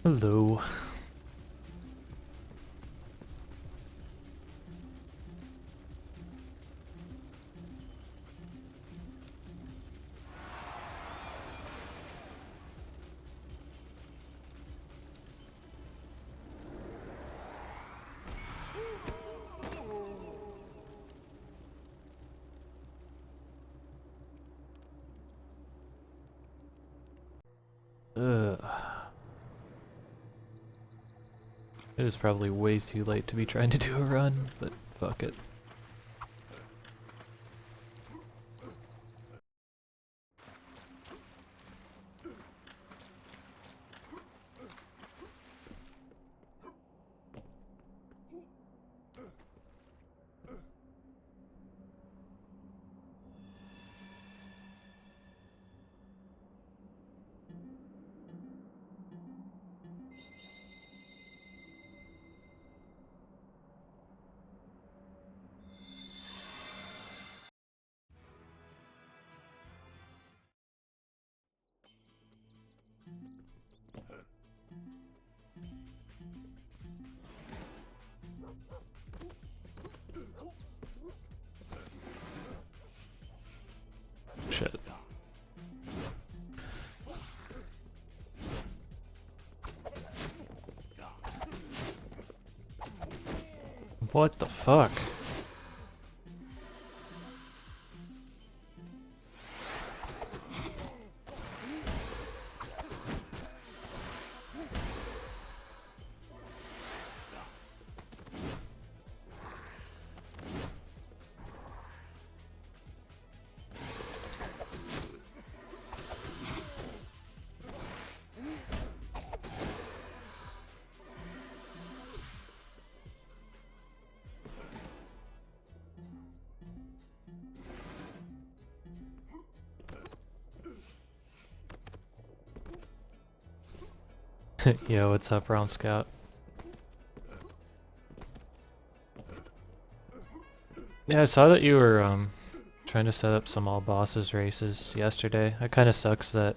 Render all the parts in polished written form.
Hello. Ugh. It is probably way too late to be trying to do a run, but fuck it. Shit. What the fuck? Yo, what's up, Brown Scout? Yeah, I saw that you were trying to set up some all bosses races yesterday. It kind of sucks that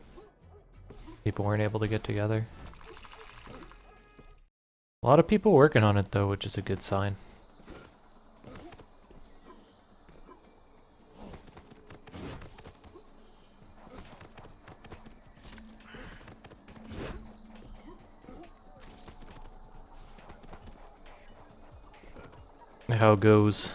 people weren't able to get together. A lot of people working on it though, which is a good sign. How it goes.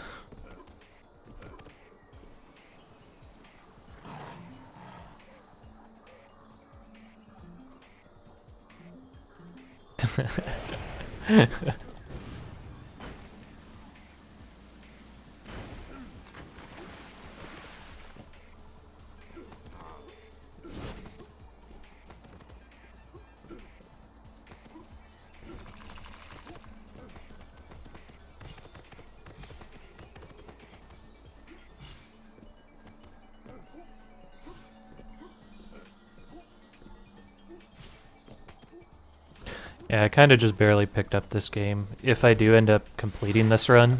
Yeah, I kind of just barely picked up this game. If I do end up completing this run,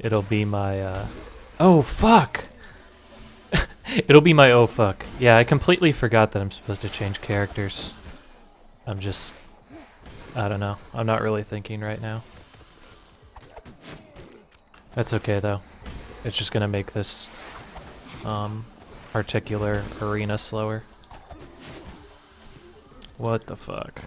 it'll be my, oh fuck! It'll be my oh fuck. Yeah, I completely forgot that I'm supposed to change characters. I don't know. I'm not really thinking right now. That's okay though. It's just gonna make this, particular arena slower. What the fuck?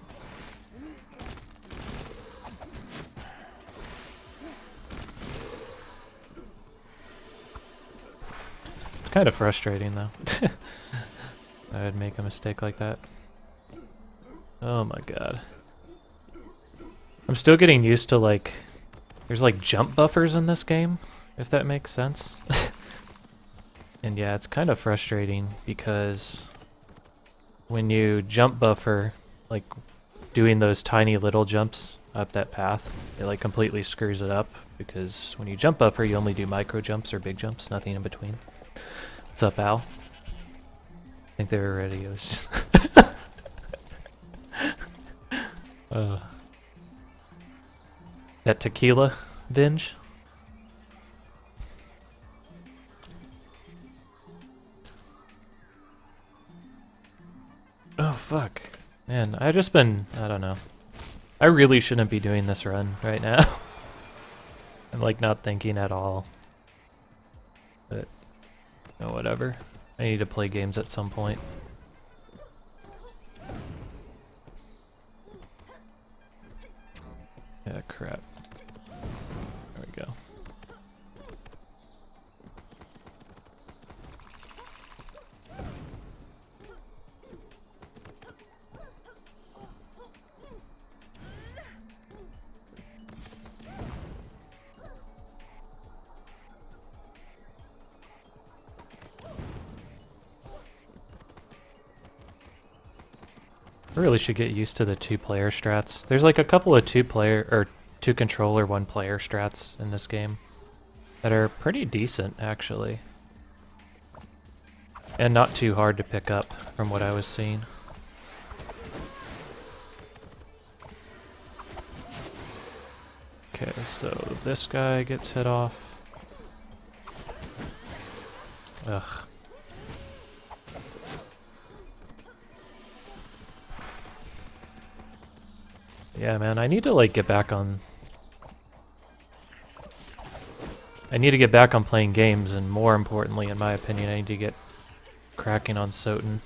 Kind of frustrating though. I'd make a mistake like that. Oh my god. I'm still getting used to like, there's like jump buffers in this game, if that makes sense. And yeah, it's kind of frustrating because when you jump buffer, like doing those tiny little jumps up that path, it like completely screws it up because when you jump buffer, you only do micro jumps or big jumps, nothing in between. What's up, Al? I think they were ready. It was just that tequila binge. Oh fuck! Man, I don't know. I really shouldn't be doing this run right now. I'm like not thinking at all. But, no, whatever. I need to play games at some point. Yeah, crap. There we go. I really should get used to the two-player strats. There's like a couple of two-player or two-controller, one-player strats in this game that are pretty decent, actually, and not too hard to pick up from what I was seeing. Okay, so this guy gets hit off. Ugh. Yeah, man, I need to like get back on... I need to get back on playing games, and more importantly, in my opinion, I need to get cracking on Soten.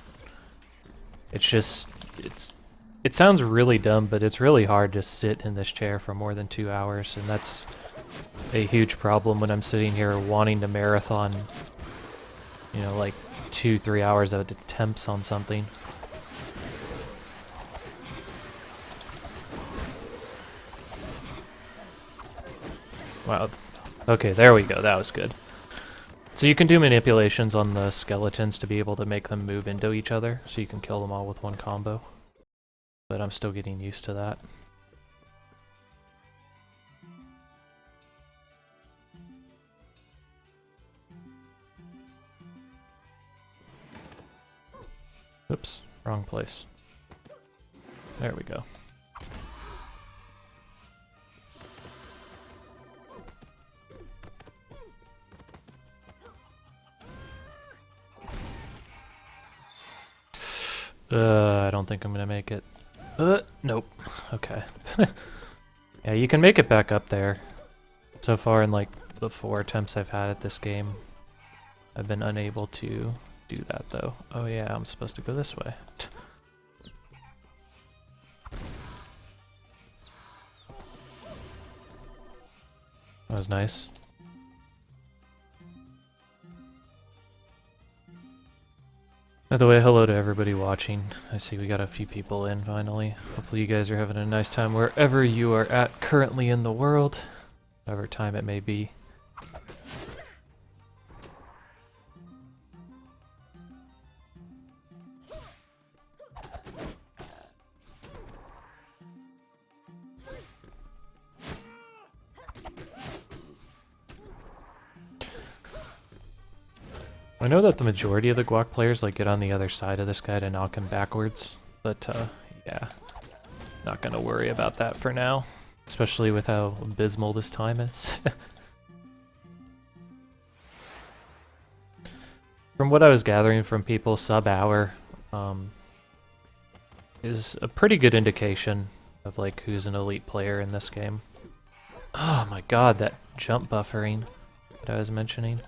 It's just... It sounds really dumb, but it's really hard to sit in this chair for more than 2 hours, and that's a huge problem when I'm sitting here wanting to marathon, you know, like 2-3 hours at attempts on something. Wow. Okay, there we go. That was good. So you can do manipulations on the skeletons to be able to make them move into each other, so you can kill them all with one combo. But I'm still getting used to that. Oops, wrong place. There we go. I don't think I'm gonna make it. Nope. Okay. Yeah, you can make it back up there. So far in like the 4 attempts I've had at this game, I've been unable to do that though. Oh yeah, I'm supposed to go this way. That was nice. By the way, hello to everybody watching. I see we got a few people in finally. Hopefully you guys are having a nice time wherever you are at currently in the world, whatever time it may be. I know that the majority of the Guac players like get on the other side of this guy to knock him backwards, but yeah, not gonna worry about that for now, especially with how abysmal this time is. From what I was gathering from people, sub-hour is a pretty good indication of like who's an elite player in this game. Oh my god, that jump buffering that I was mentioning.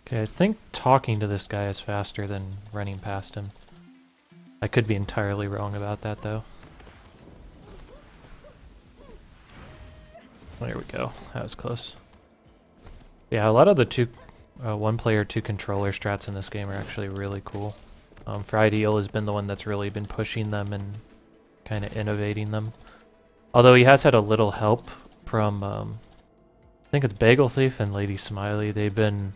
Okay, I think talking to this guy is faster than running past him. I could be entirely wrong about that, though. There we go. That was close. Yeah, a lot of the one-player, two-controller strats in this game are actually really cool. Frideal has been the one that's really been pushing them and kind of innovating them. Although he has had a little help from... I think it's Bagel Thief and Lady Smiley. They've been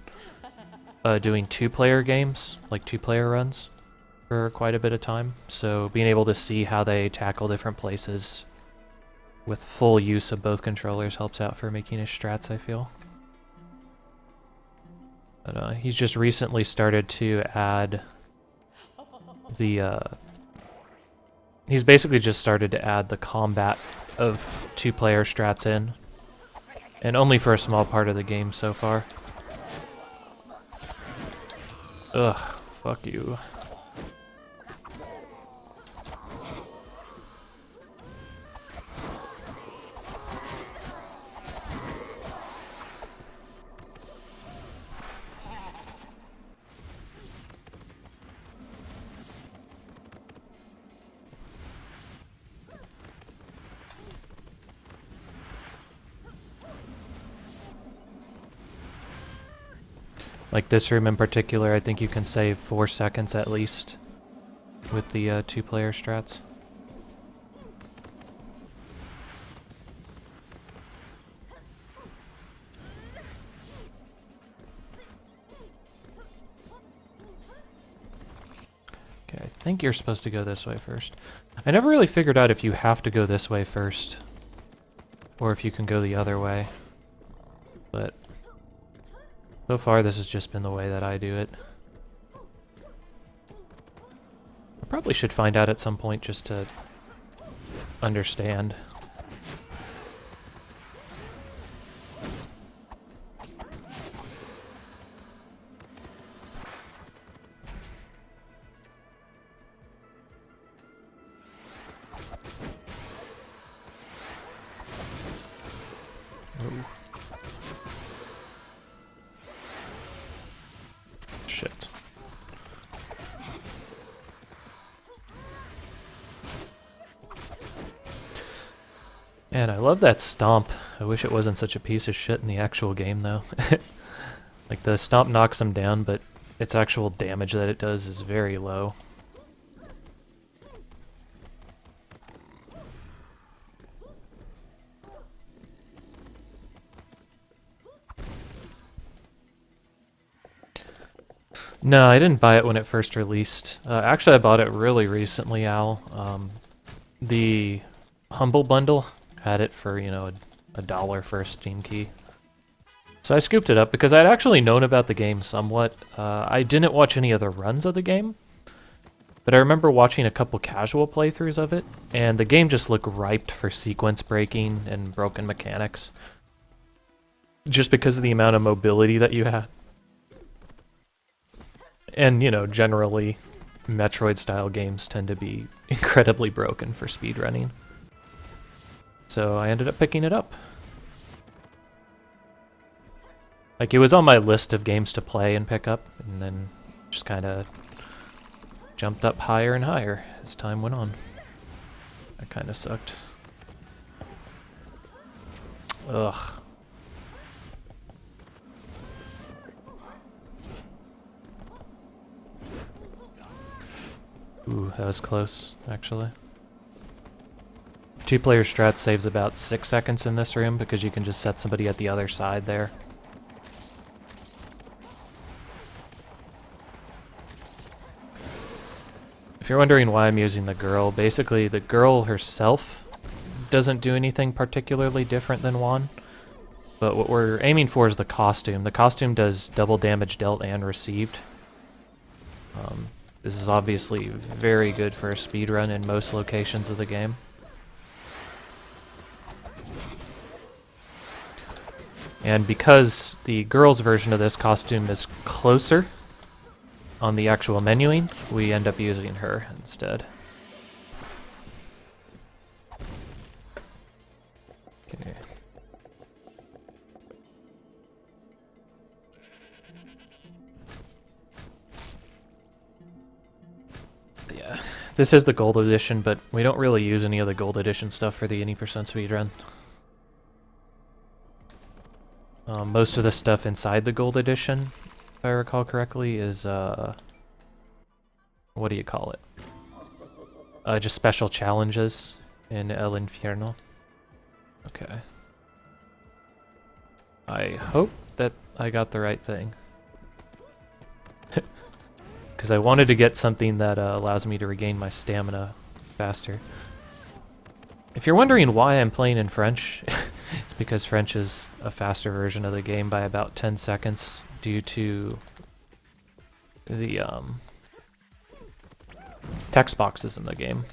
doing two-player games, like two-player runs, for quite a bit of time. So being able to see how they tackle different places with full use of both controllers helps out for making his strats, I feel. But he's just recently started to add the... he's basically just started to add the combat of two-player strats in. And only for a small part of the game so far. Ugh, fuck you. Like this room in particular, I think you can save 4 seconds at least with the two-player strats. Okay, I think you're supposed to go this way first. I never really figured out if you have to go this way first, or if you can go the other way, but so far this has just been the way that I do it. I probably should find out at some point just to understand. Shit. Man, I love that stomp. I wish it wasn't such a piece of shit in the actual game, though. Like, the stomp knocks him down, but its actual damage that it does is very low. No, I didn't buy it when it first released. Actually, I bought it really recently, Al. The Humble Bundle had it for, you know, a dollar for a Steam key. So I scooped it up because I'd actually known about the game somewhat. I didn't watch any of the runs of the game, but I remember watching a couple casual playthroughs of it, and the game just looked ripe for sequence breaking and broken mechanics. Just because of the amount of mobility that you had. And, you know, generally, Metroid-style games tend to be incredibly broken for speedrunning. So I ended up picking it up. Like, it was on my list of games to play and pick up, and then just kind of jumped up higher and higher as time went on. That kind of sucked. Ugh. Ooh, that was close, actually. Two-player strat saves about 6 seconds in this room because you can just set somebody at the other side there. If you're wondering why I'm using the girl, basically the girl herself doesn't do anything particularly different than Juan. But what we're aiming for is the costume. The costume does double damage dealt and received. This is obviously very good for a speedrun in most locations of the game. And because the girl's version of this costume is closer on the actual menuing, we end up using her instead. Okay. Yeah, this is the gold edition, but we don't really use any of the gold edition stuff for the any % speedrun. Most of the stuff inside the gold edition, if I recall correctly, is, what do you call it? Just special challenges in El Infierno. Okay. I hope that I got the right thing. Because I wanted to get something that allows me to regain my stamina faster. If you're wondering why I'm playing in French, it's because French is a faster version of the game by about 10 seconds due to the text boxes in the game.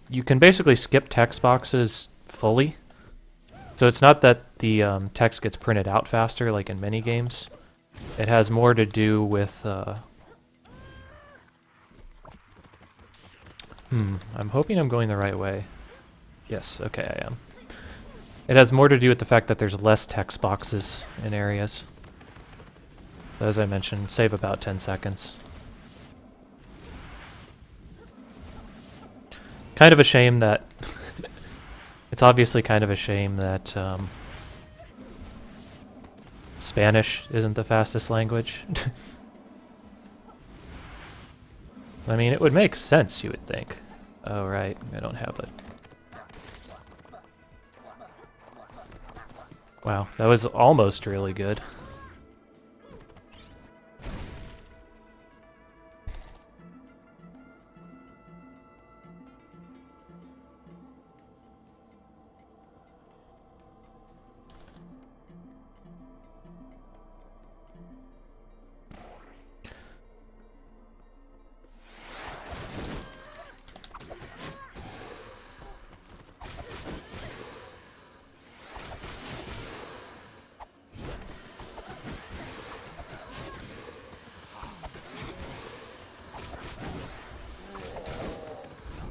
You can basically skip text boxes fully. So it's not that the text gets printed out faster like in many games. It has more to do with... I'm hoping I'm going the right way. Yes, okay, I am. It has more to do with the fact that there's less text boxes in areas. As I mentioned, save about 10 seconds. Kind of a shame that... it's obviously kind of a shame that Spanish isn't the fastest language. I mean, it would make sense, you would think. Oh, right, I don't have it. Wow, that was almost really good.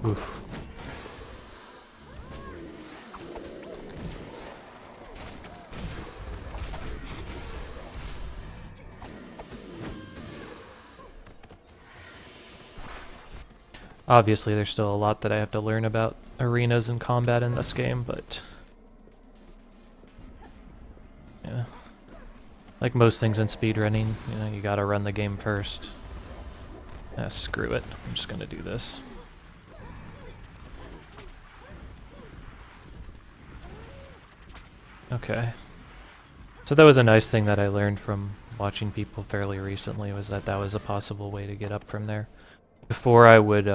Oof. Obviously, there's still a lot that I have to learn about arenas and combat in this game, but... yeah. Like most things in speedrunning, you know, you gotta run the game first. Screw it. I'm just gonna do this. Okay. So that was a nice thing that I learned from watching people fairly recently, was that that was a possible way to get up from there. Before I would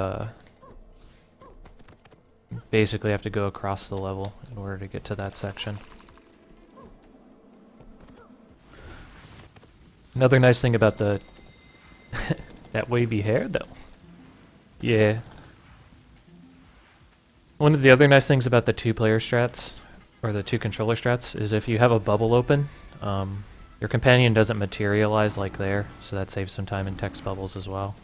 basically have to go across the level in order to get to that section. Another nice thing about the... that wavy hair, though. Yeah. One of the other nice things about the two-player strats, or the two-controller strats, is if you have a bubble open, your companion doesn't materialize like there, so that saves some time in text bubbles as well.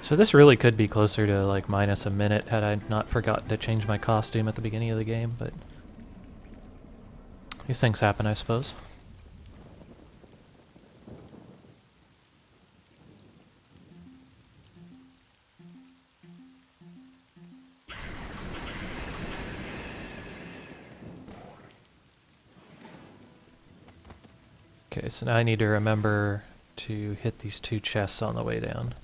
So this really could be closer to like minus a minute had I not forgotten to change my costume at the beginning of the game, but these things happen, I suppose. Okay, so now I need to remember to hit these two chests on the way down.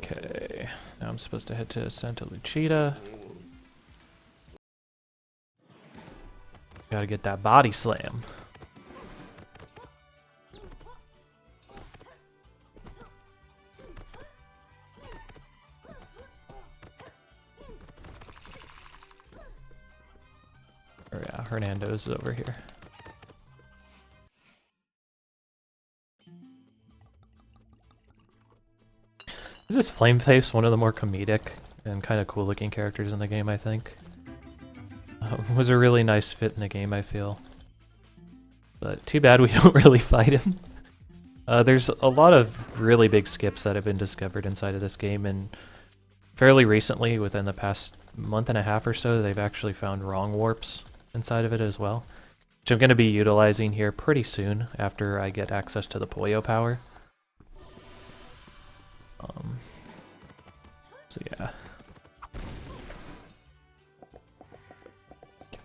Okay, now I'm supposed to head to Santa Lucita. Gotta get that body slam. Oh yeah, Hernando's is over here. This is Flameface, one of the more comedic and kind of cool looking characters in the game, I think. Was a really nice fit in the game, I feel. But too bad we don't really fight him. There's a lot of really big skips that have been discovered inside of this game, and fairly recently, within the past month and a half or so, they've actually found wrong warps inside of it as well, which I'm going to be utilizing here pretty soon after I get access to the Poyo power. So yeah.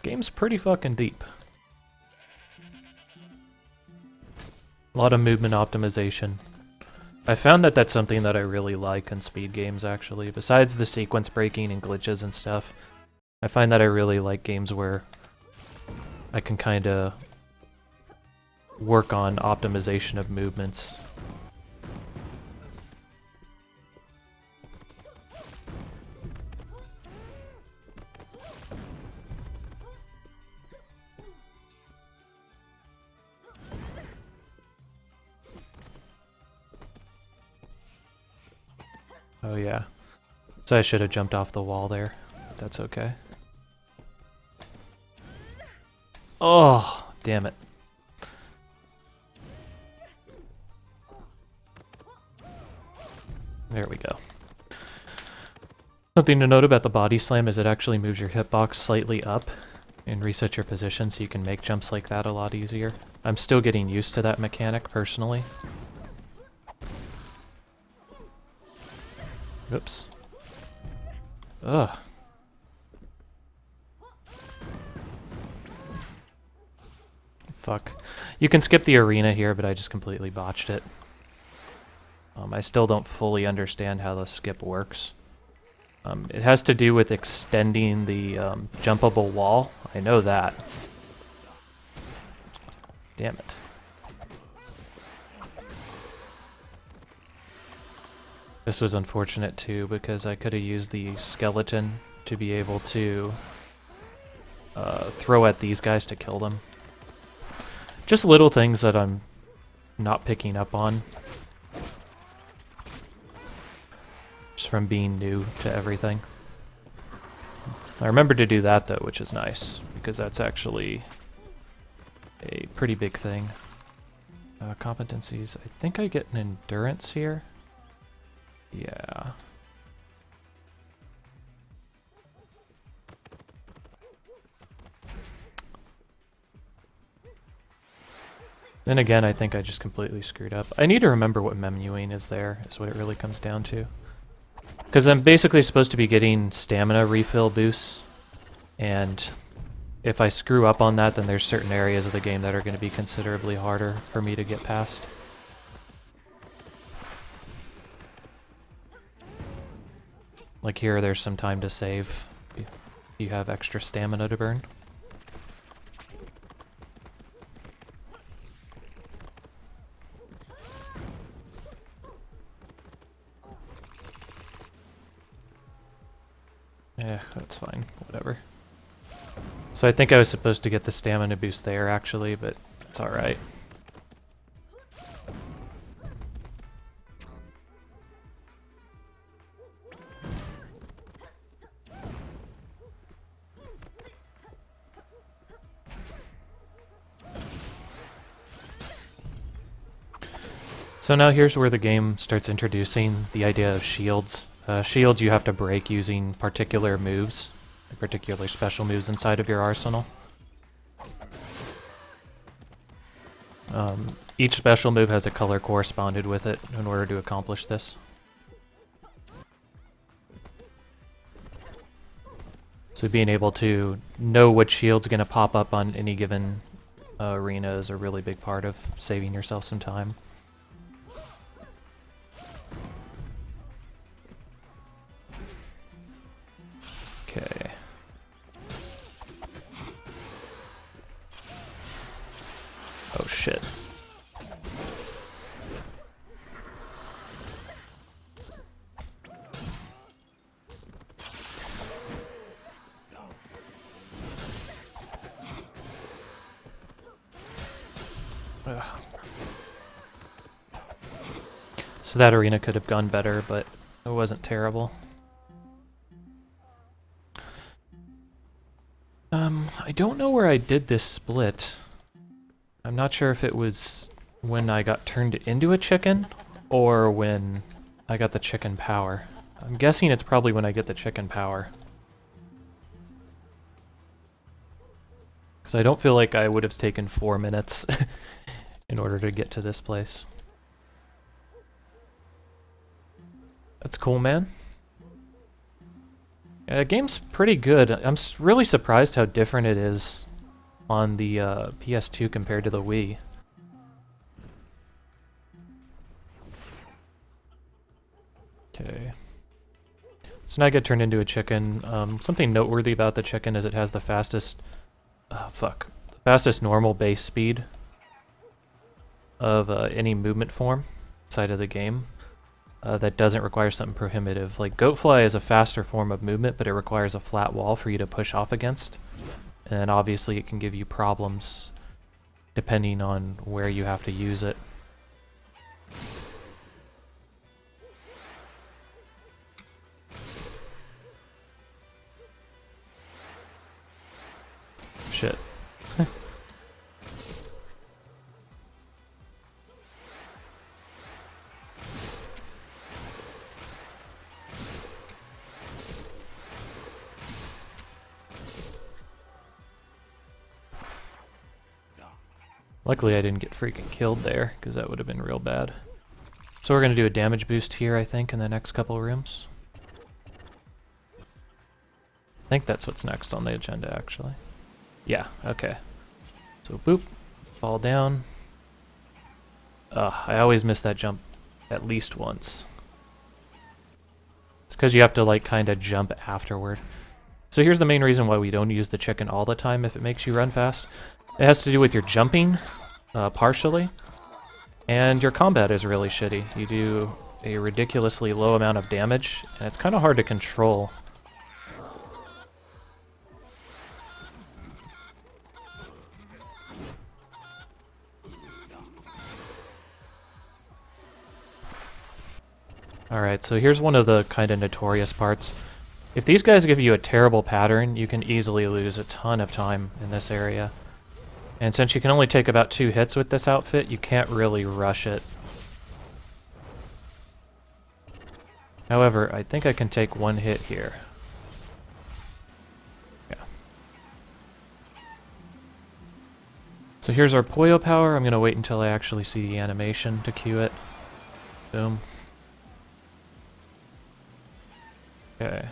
Game's pretty fucking deep. A lot of movement optimization. I found that that's something that I really like in speed games, actually. Besides the sequence breaking and glitches and stuff, I find that I really like games where I can kind of work on optimization of movements. Oh yeah. So I should have jumped off the wall there, but that's okay. Oh, damn it. There we go. Something to note about the body slam is it actually moves your hitbox slightly up and resets your position so you can make jumps like that a lot easier. I'm still getting used to that mechanic personally. Oops. Ugh. Fuck. You can skip the arena here, but I just completely botched it. I still don't fully understand how the skip works. It has to do with extending the jumpable wall. I know that. Damn it. This was unfortunate too, because I could have used the skeleton to be able to throw at these guys to kill them. Just little things that I'm not picking up on. Just from being new to everything. I remembered to do that though, which is nice, because that's actually a pretty big thing. Competencies. I think I get an endurance here. Yeah. Then again, I think I just completely screwed up. I need to remember what menuing is there, is what it really comes down to. Because I'm basically supposed to be getting stamina refill boosts, and if I screw up on that, then there's certain areas of the game that are going to be considerably harder for me to get past. Like here, there's some time to save if you have extra stamina to burn. Yeah, that's fine. Whatever. So I think I was supposed to get the stamina boost there, actually, but it's alright. So now here's where the game starts introducing the idea of shields. Shields you have to break using particular moves, particular special moves inside of your arsenal. Each special move has a color corresponded with it in order to accomplish this. So being able to know which shield's going to pop up on any given arena is a really big part of saving yourself some time. Okay. Oh shit. Ugh. So that arena could have gone better, but It wasn't terrible. I don't know where I did this split. I'm not sure if it was when I got turned into a chicken or when I got the chicken power. I'm guessing it's probably when I get the chicken power. Because I don't feel like I would have taken 4 minutes in order to get to this place. That's cool, man. Yeah, the game's pretty good. I'm really surprised how different it is on the PS2 compared to the Wii. Okay. So now I get turned into a chicken. Something noteworthy about the chicken is it has the fastest... fastest normal base speed of any movement form inside of the game. That doesn't require something prohibitive. Like, Goatfly is a faster form of movement, but it requires a flat wall for you to push off against. And obviously it can give you problems depending on where you have to use it. Shit. Luckily I didn't get freaking killed there, because that would have been real bad. So we're going to do a damage boost here, I think, in the next couple of rooms. I think that's what's next on the agenda, actually. Yeah, okay. So boop, fall down. I always miss that jump at least once. It's because you have to, like, kind of jump afterward. So here's the main reason why we don't use the chicken all the time if it makes you run fast. It has to do with your jumping, partially, and your combat is really shitty. You do a ridiculously low amount of damage, and it's kind of hard to control. Alright, so here's one of the kind of notorious parts. If these guys give you a terrible pattern, you can easily lose a ton of time in this area. And since you can only take about 2 hits with this outfit, you can't really rush it. However, I think I can take 1 hit here. Yeah. So here's our Puyo power. I'm going to wait until I actually see the animation to cue it. Boom. Okay.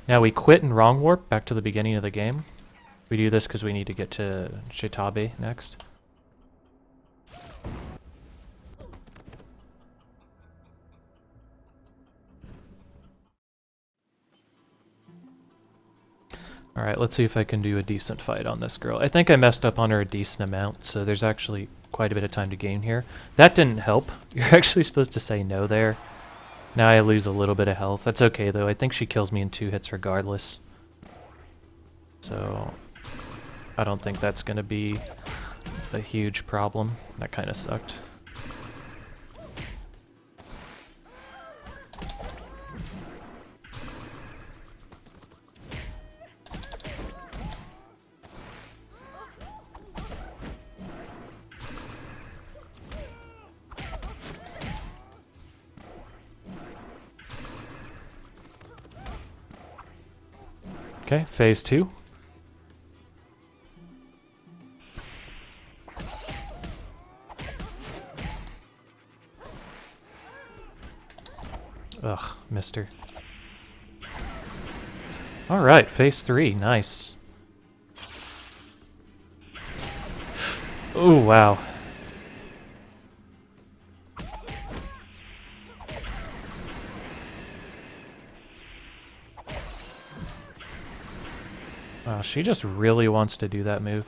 Now we quit and wrong warp back to the beginning of the game. We do this because we need to get to Shitabe next. Alright, let's see if I can do a decent fight on this girl. I think I messed up on her a decent amount, so there's actually quite a bit of time to gain here. That didn't help. You're actually supposed to say no there. Now I lose a little bit of health. That's okay, though. I think she kills me in 2 hits regardless. So I don't think that's going to be a huge problem. That kind of sucked. Okay, phase 2. Ugh, mister. Alright, phase 3, nice. Oh, wow. Wow, she just really wants to do that move.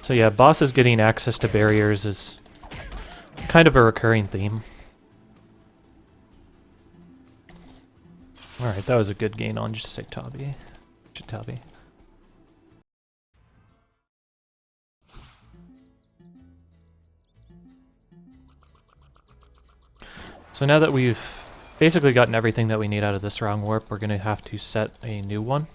So yeah, bosses getting access to barriers is kind of a recurring theme. Alright, that was a good gain on Shitabe. Chitabi. So now that we've basically gotten everything that we need out of this round warp, we're going to have to set a new one.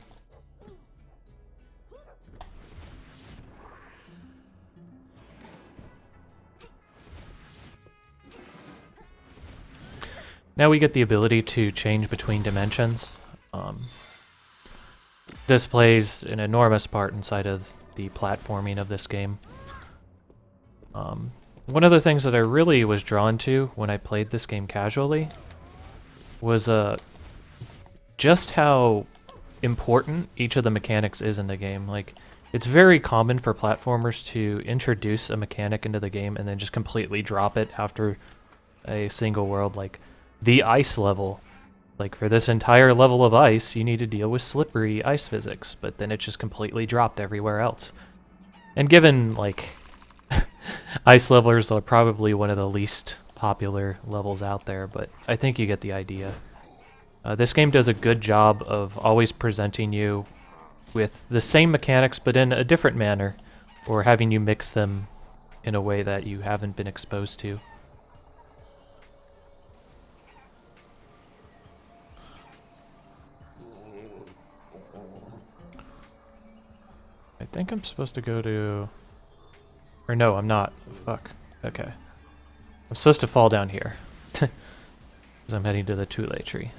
Now we get the ability to change between dimensions. This plays an enormous part inside of the platforming of this game. One of the things that I really was drawn to when I played this game casually was just how important each of the mechanics is in the game. Like, it's very common for platformers to introduce a mechanic into the game and then just completely drop it after a single world. Like, the ice level. Like, for this entire level of ice, you need to deal with slippery ice physics, but then it's just completely dropped everywhere else. And given, like, ice levelers are probably one of the least popular levels out there, but I think you get the idea. This game does a good job of always presenting you with the same mechanics, but in a different manner, or having you mix them in a way that you haven't been exposed to. I think I'm supposed to go to... Or no, I'm not. Fuck. Okay. I'm supposed to fall down here. Because I'm heading to the Tule tree.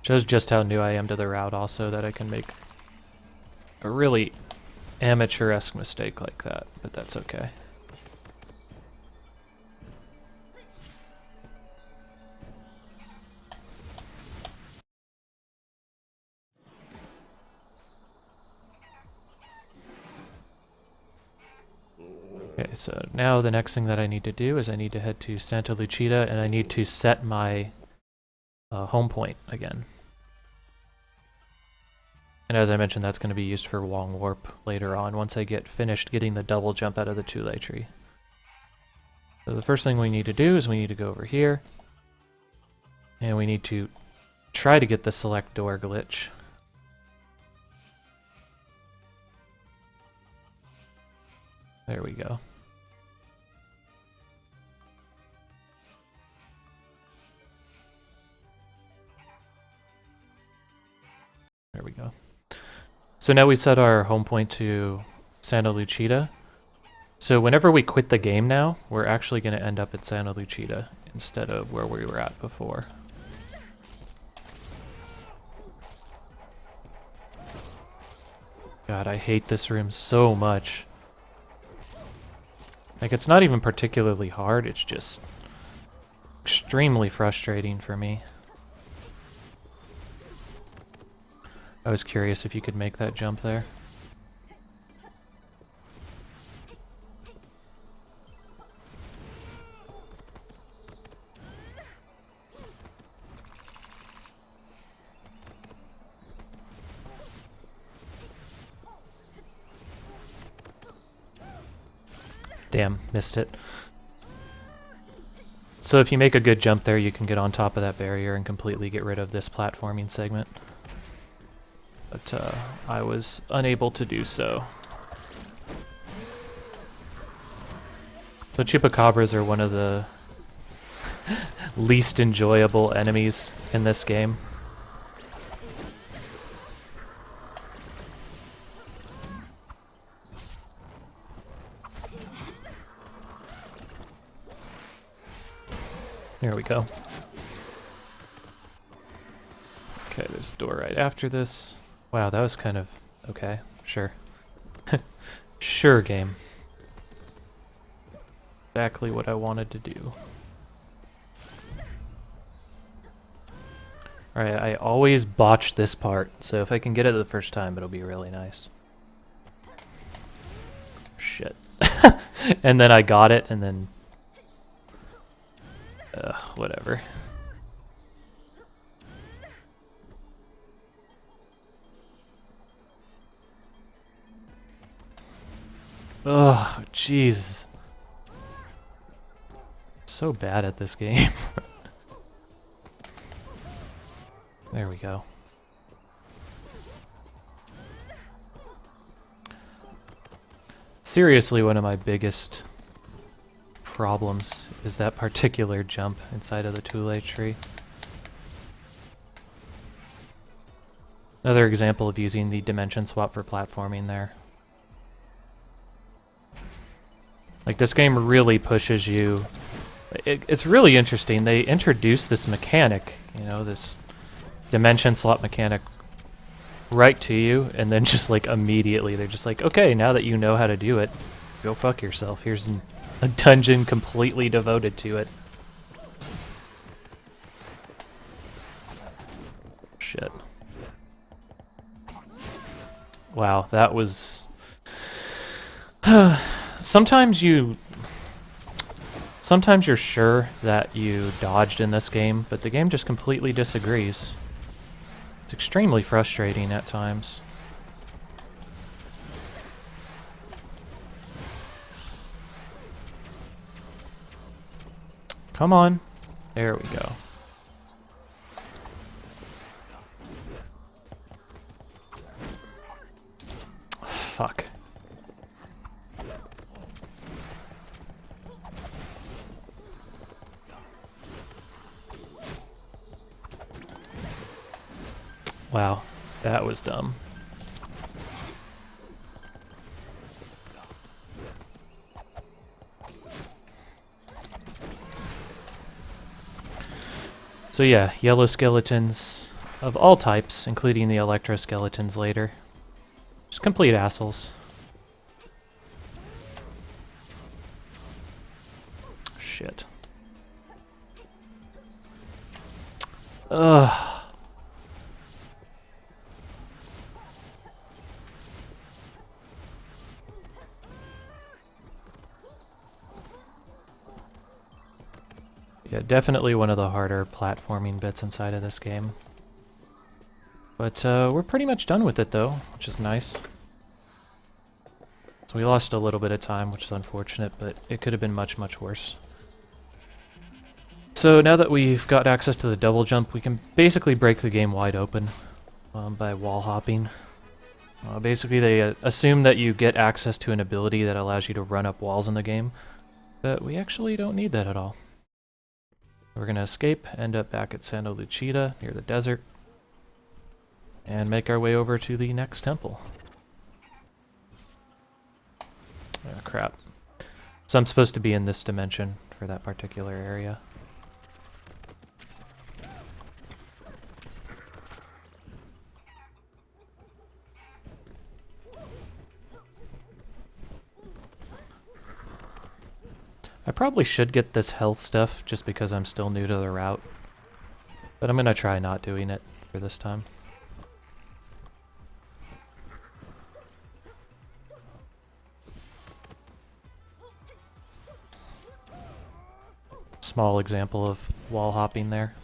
Shows just how new I am to the route also, that I can make a really amateur-esque mistake like that, but that's okay. Okay, so now the next thing that I need to do is I need to head to Santa Lucida, and I need to set my home point again. And as I mentioned, that's going to be used for long warp later on, once I get finished getting the double jump out of the Tule tree. So the first thing we need to do is we need to go over here, and we need to try to get the select door glitch. There we go. There we go. So now we set our home point to Santa Lucida. So whenever we quit the game now, we're actually going to end up at Santa Lucida instead of where we were at before. God, I hate this room so much. Like, it's not even particularly hard, it's just extremely frustrating for me. I was curious if you could make that jump there. Damn, missed it. So if you make a good jump there, you can get on top of that barrier and completely get rid of this platforming segment. But I was unable to do so. The chupacabras are one of the least enjoyable enemies in this game. There we go. Okay, there's a door right after this. Wow, that was kind of... okay, sure. Sure, game. Exactly what I wanted to do. Alright, I always botch this part, so if I can get it the first time, it'll be really nice. Shit. And then I got it, and then... whatever. Oh, Jesus. So bad at this game. There we go. Seriously, one of my biggest problems is that particular jump inside of the Thule tree. Another example of using the dimension swap for platforming there. Like, this game really pushes you. It's really interesting. They introduce this mechanic, you know, this dimension swap mechanic right to you, and then just like immediately they're just like, okay, now that you know how to do it, go fuck yourself. Here's a dungeon completely devoted to it. Shit. Wow, that was... Sometimes you're sure that you dodged in this game, but the game just completely disagrees. It's extremely frustrating at times. Come on. There we go. Fuck. Wow, that was dumb. So yeah, yellow skeletons of all types, including the electro skeletons later. Just complete assholes. Shit. Ugh. Yeah, definitely one of the harder platforming bits inside of this game. But we're pretty much done with it though, which is nice. So we lost a little bit of time, which is unfortunate, but it could have been much, much worse. So now that we've got access to the double jump, we can basically break the game wide open by wall hopping. Basically, they assume that you get access to an ability that allows you to run up walls in the game, but we actually don't need that at all. We're going to escape, end up back at Santa Lucida, near the desert, and make our way over to the next temple. Oh, crap. So I'm supposed to be in this dimension for that particular area. I probably should get this health stuff just because I'm still new to the route, but I'm gonna try not doing it for this time. Small example of wall hopping there.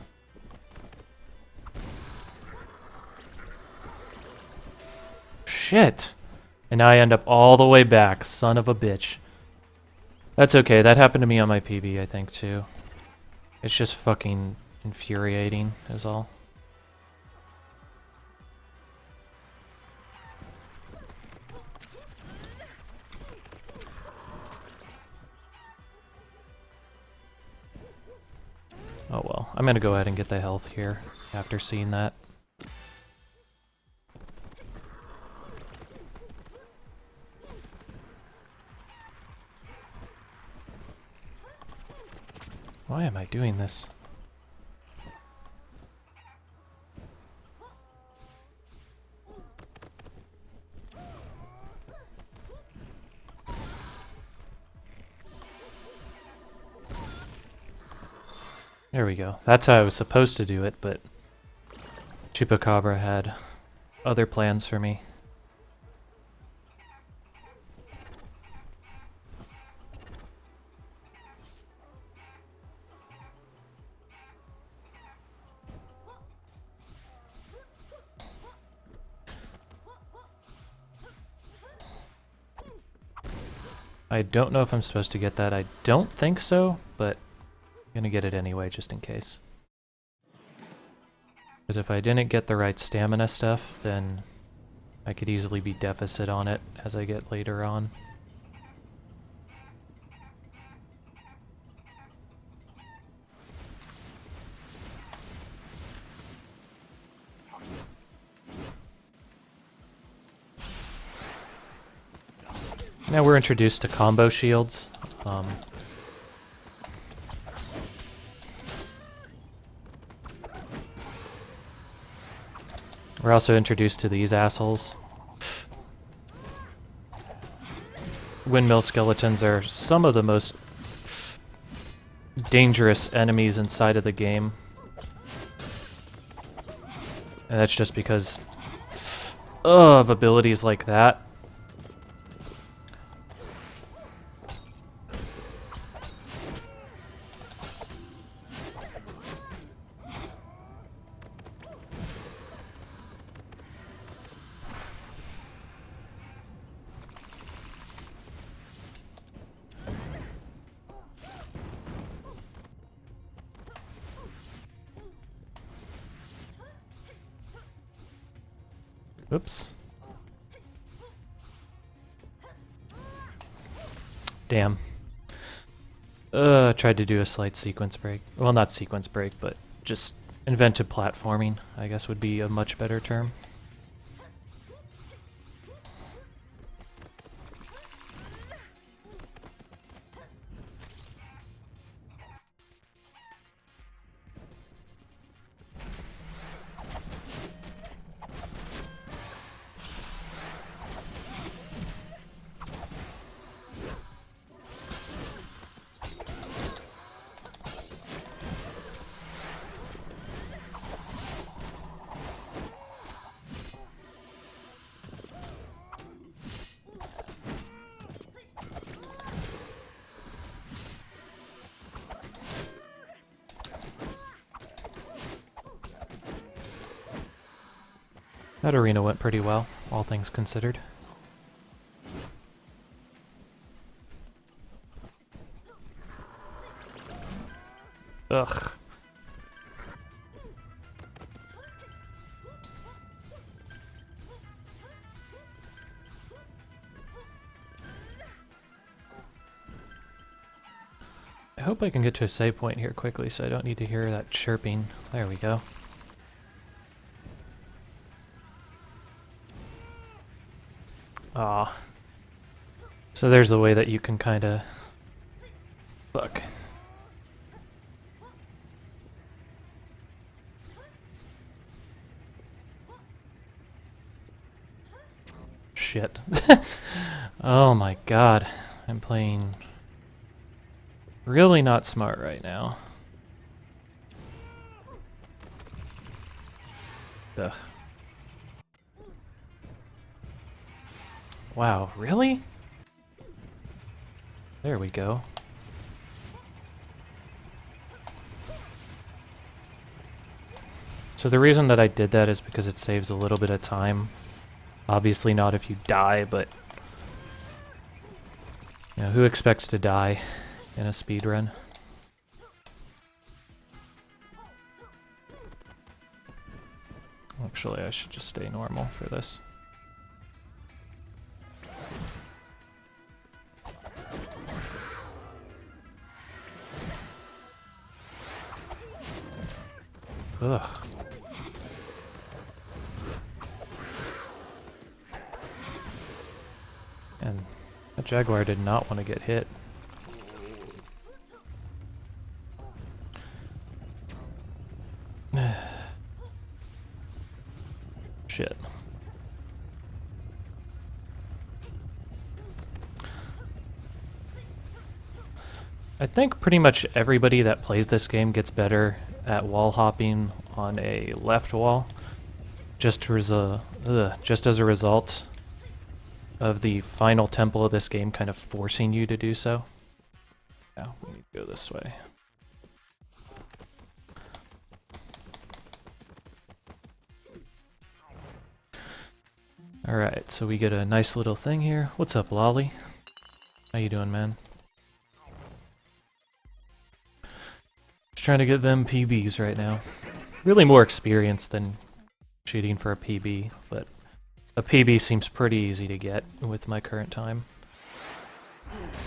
Shit! And now I end up all the way back, son of a bitch. That's okay, that happened to me on my PB, I think, too. It's just fucking infuriating, is all. Oh well, I'm gonna go ahead and get the health here after seeing that. Why am I doing this? There we go. That's how I was supposed to do it, but Chupacabra had other plans for me. I don't know if I'm supposed to get that. I don't think so, but I'm gonna get it anyway, just in case. Because if I didn't get the right stamina stuff, then I could easily be deficit on it as I get later on. Now we're introduced to combo shields. We're also introduced to these assholes. Windmill skeletons are some of the most dangerous enemies inside of the game. And that's just because of abilities like that. Oops. Damn. Tried to do a slight sequence break. Well, not sequence break, but just invented platforming, I guess would be a much better term. That arena went pretty well, all things considered. Ugh. I hope I can get to a save point here quickly so I don't need to hear that chirping. There we go. Ah. So there's the way that you can kinda... Fuck. Shit. Oh my god. I'm playing really not smart right now. Ugh. Wow, really? There we go. So the reason that I did that is because it saves a little bit of time. Obviously not if you die, but... You know, who expects to die in a speedrun? Actually, I should just stay normal for this. Ugh. And that Jaguar did not want to get hit. Shit. I think pretty much everybody that plays this game gets better at wall hopping on a left wall, just as a result of the final temple of this game kind of forcing you to do so. Yeah, we need to go this way. Alright, so we get a nice little thing here. What's up, Lolly? How you doing, man? Just trying to get them PBs right now. really more experience than shooting for a PB, but a PB seems pretty easy to get with my current time.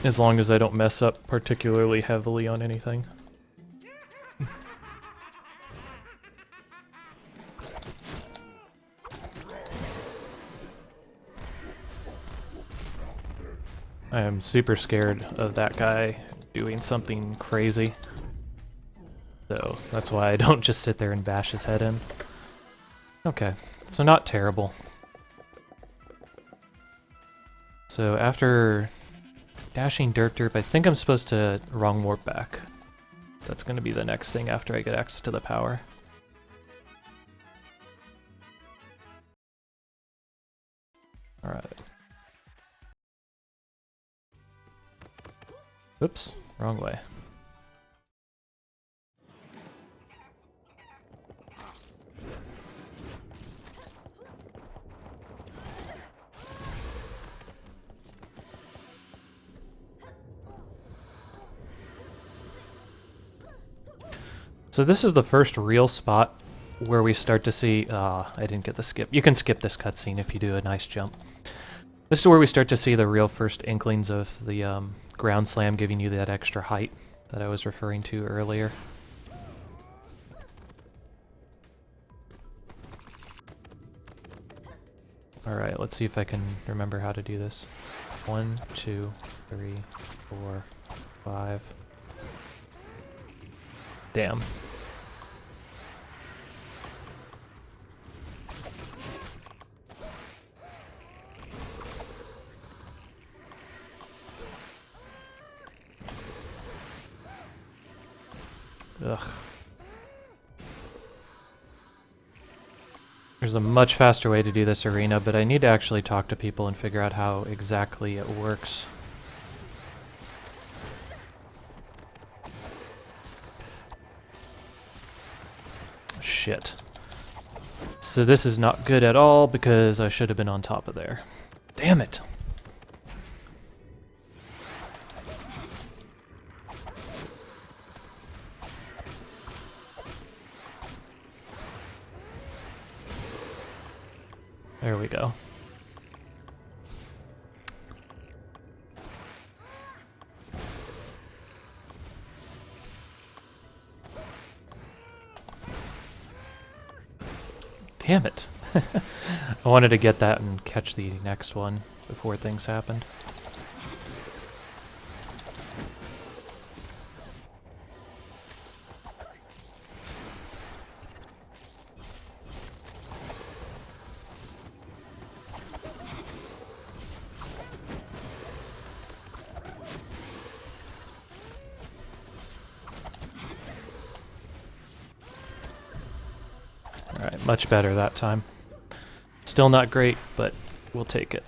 As long as I don't mess up particularly heavily on anything. I am super scared of that guy doing something crazy. So that's why I don't just sit there and bash his head in. Okay, so not terrible. So after dashing Derp, I think I'm supposed to wrong warp back. That's going to be the next thing after I get access to the power. Alright. Oops, wrong way. So this is the first real spot where we start to see... I didn't get the skip. You can skip this cutscene if you do a nice jump. This is where we start to see the real first inklings of the ground slam giving you that extra height that I was referring to earlier. Alright, let's see if I can remember how to do this. 1, 2, 3, 4, 5... Damn. Ugh. There's a much faster way to do this arena, but I need to actually talk to people and figure out how exactly it works. Shit. So this is not good at all because I should have been on top of there. Damn it! There we go. Damn it. I wanted to get that and catch the next one before things happened. Alright, much better that time. Still not great, but we'll take it.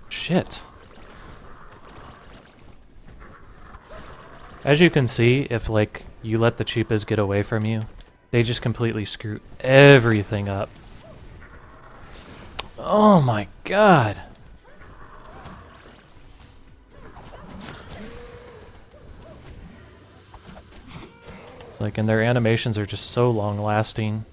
Shit. As you can see, if like you let the cheapas get away from you, they just completely screw everything up. Oh my god. It's like, and their animations are just so long lasting.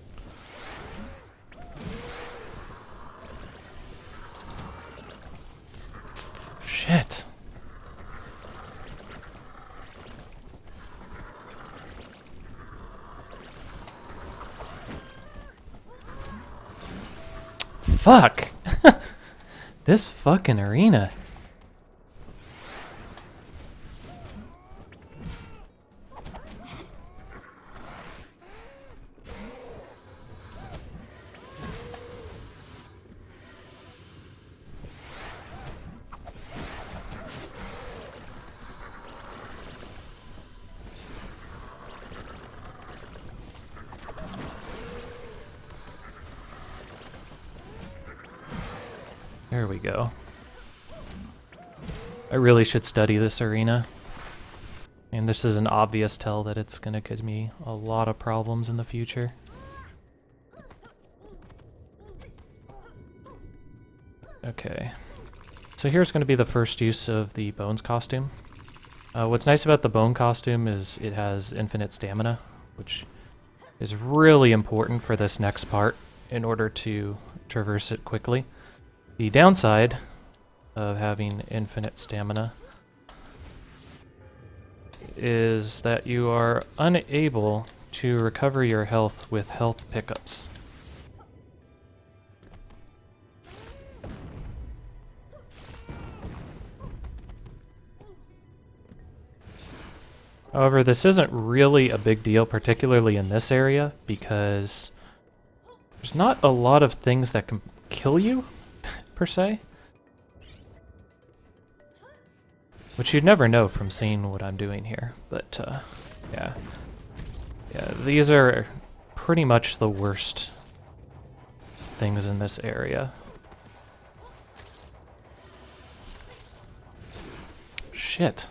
Shit. Fuck. This fucking arena. There we go. I really should study this arena. And this is an obvious tell that it's gonna give me a lot of problems in the future. Okay. So here's gonna be the first use of the Bones costume. What's nice about the Bone costume is it has infinite stamina, which is really important for this next part in order to traverse it quickly. The downside of having infinite stamina is that you are unable to recover your health with health pickups. However, this isn't really a big deal, particularly in this area, because there's not a lot of things that can kill you, per se. Which you'd never know from seeing what I'm doing here, but yeah. Yeah, these are pretty much the worst things in this area. Shit.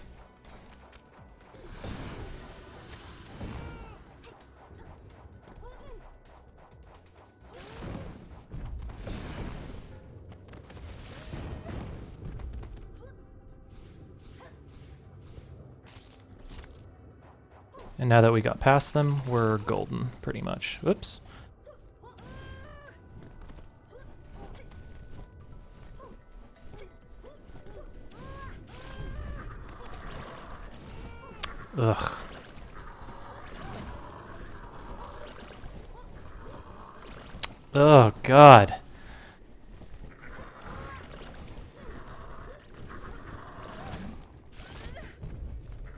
And now that we got past them, we're golden, pretty much. Whoops. Ugh. Oh, God.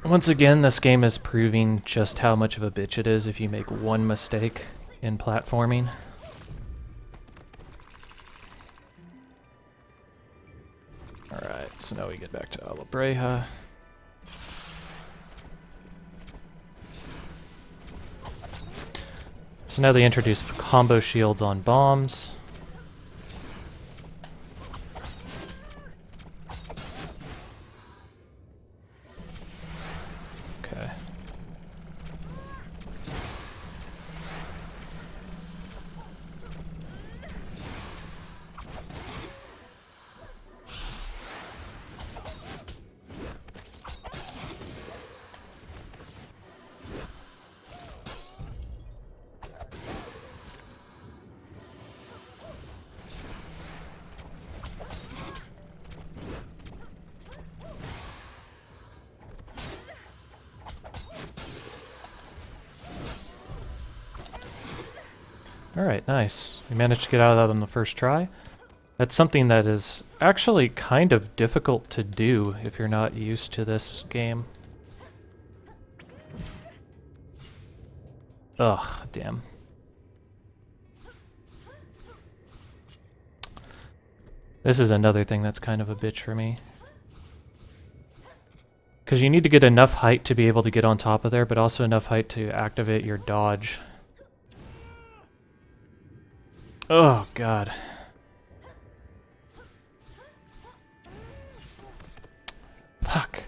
Once again, this game is proving just how much of a bitch it is if you make one mistake in platforming. Alright, so now we get back to Alabreja. So now they introduce combo shields on bombs. Okay. Alright, nice. We managed to get out of that on the first try. That's something that is actually kind of difficult to do if you're not used to this game. Ugh, damn. This is another thing that's kind of a bitch for me. Because you need to get enough height to be able to get on top of there, but also enough height to activate your dodge. Oh, God. Fuck.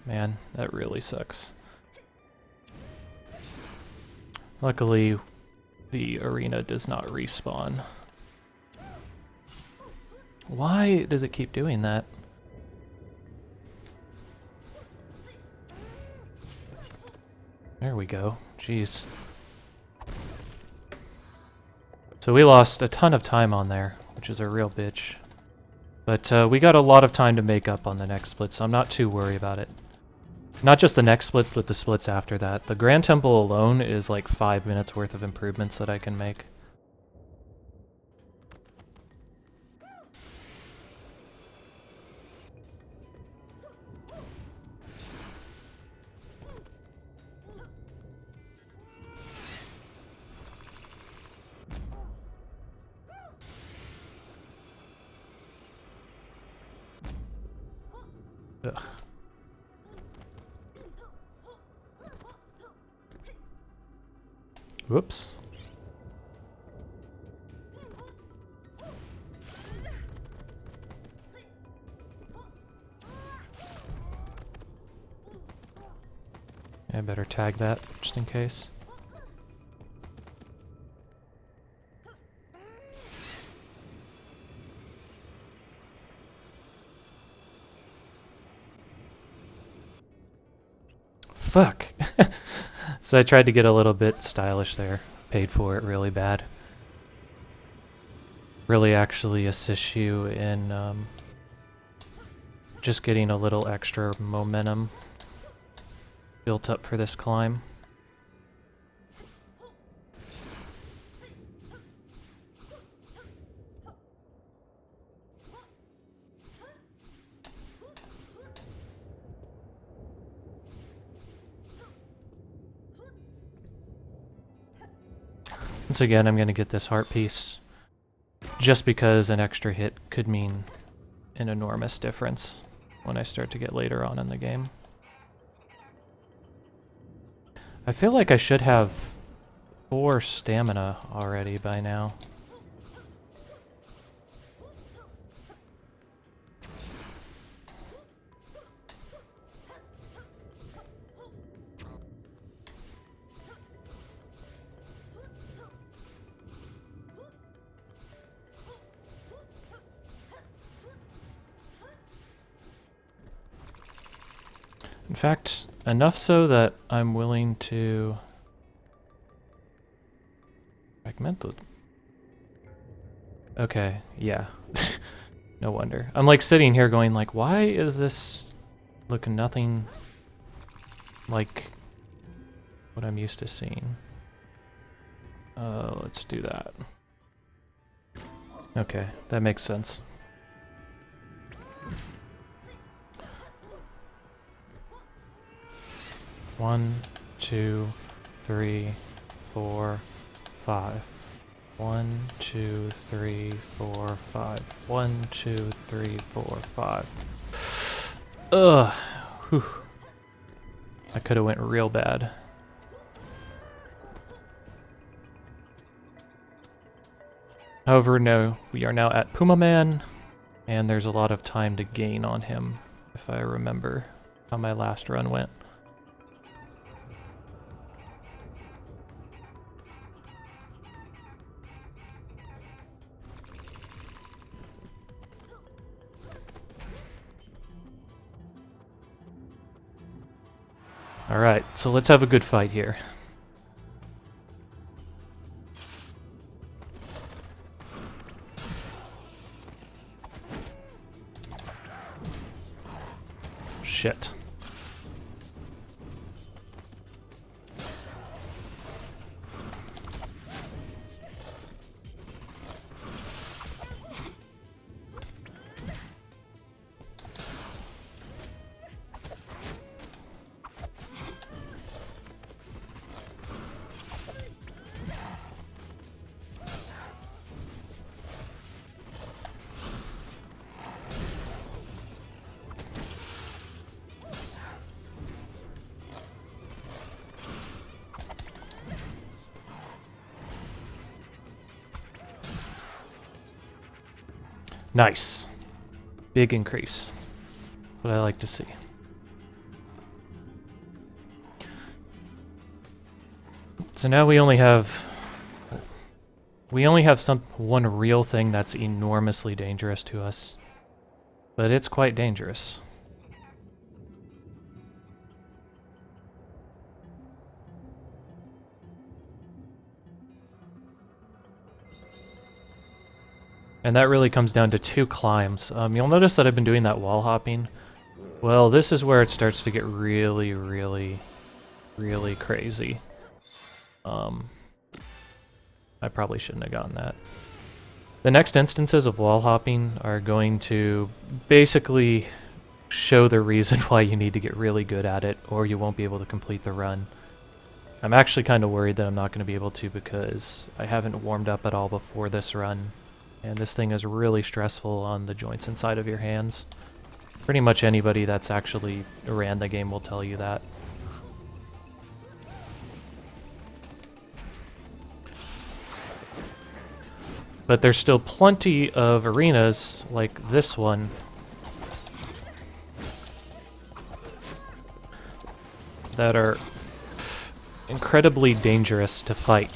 Man, that really sucks. Luckily, the arena does not respawn. Why does it keep doing that? There we go. Jeez. So we lost a ton of time on there, which is a real bitch. But we got a lot of time to make up on the next split, so I'm not too worried about it. Not just the next split, but the splits after that. The Grand Temple alone is like 5 minutes worth of improvements that I can make. Ugh. Whoops. I better tag that just in case. Fuck. So I tried to get a little bit stylish there. Paid for it really bad. Really actually assists you in just getting a little extra momentum built up for this climb. Once again, I'm going to get this heart piece just because an extra hit could mean an enormous difference when I start to get later on in the game. I feel like I should have 4 stamina already by now. In fact, enough so that I'm willing to fragmented. Okay, yeah. No wonder. I'm like sitting here going like, why is this looking nothing like what I'm used to seeing? Let's do that. Okay, that makes sense. One, 2, 3, 4, 5. 1, 2, 3, 4, 5. 1, 2, 3, 4, 5. Ugh. Whew. That could have went real bad. However, no, we are now at Puma Man, and there's a lot of time to gain on him, if I remember how my last run went. Alright, so let's have a good fight here. Shit. Nice. Big increase. What I like to see. So now we only have one real thing that's enormously dangerous to us. But it's quite dangerous. And that really comes down to 2 climbs. You'll notice that I've been doing that wall hopping. Well, this is where it starts to get really, really, really crazy. I probably shouldn't have gotten that. The next instances of wall hopping are going to basically show the reason why you need to get really good at it, or you won't be able to complete the run. I'm actually kind of worried that I'm not going to be able to because I haven't warmed up at all before this run. And this thing is really stressful on the joints inside of your hands. Pretty much anybody that's actually ran the game will tell you that. But there's still plenty of arenas like this one that are incredibly dangerous to fight.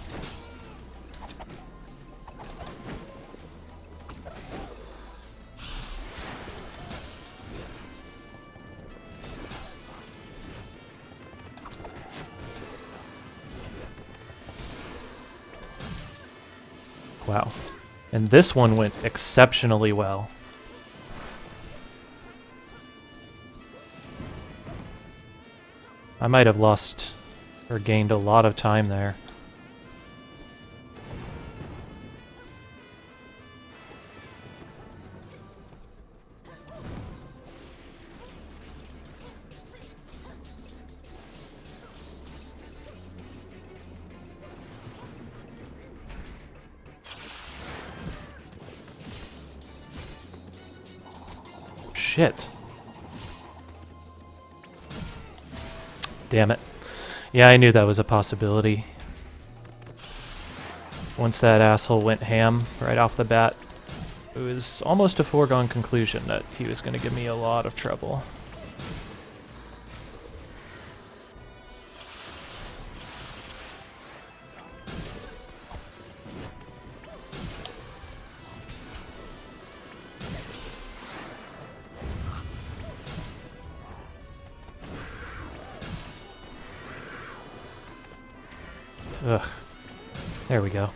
Wow. And this one went exceptionally well. I might have lost or gained a lot of time there. Shit. Damn it. Yeah, I knew that was a possibility. Once that asshole went ham right off the bat, it was almost a foregone conclusion that he was going to give me a lot of trouble. Ugh. There we go.